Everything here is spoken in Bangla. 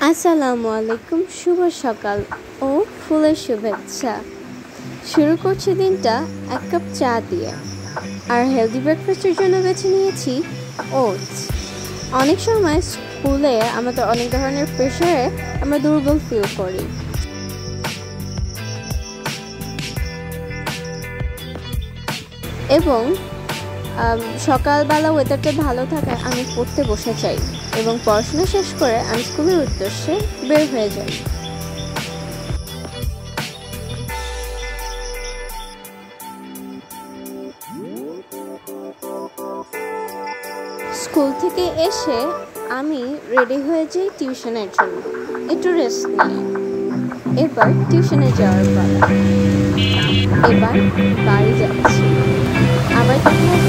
আসসালামু আলাইকুম। শুভ সকাল ও ফুলের শুভেচ্ছা। শুরু করছি দিনটা এক কাপ চা দিয়ে, আর হেলদি ব্রেকফাস্টের জন্য বেছে নিয়েছি ওটস। অনেক সময় স্কুলে আমাদের অনেক ধরনের প্রেশারে আমরা দুর্বল ফিল করি, এবং সকালবেলা ওয়েদারটা ভালো থাকায় আমি পড়তে বসে যাই এবং পড়াশোনা শেষ করে আমি স্কুলের উদ্দেশ্যে বের হয়ে যাই। স্কুল থেকে এসে আমি রেডি হয়ে যাই টিউশনের জন্য, একটু রেস্ট নিয়ে। এবার টিউশনে যাওয়ার পালা। এবার বাড়ি যাচ্ছি, আবার দেখা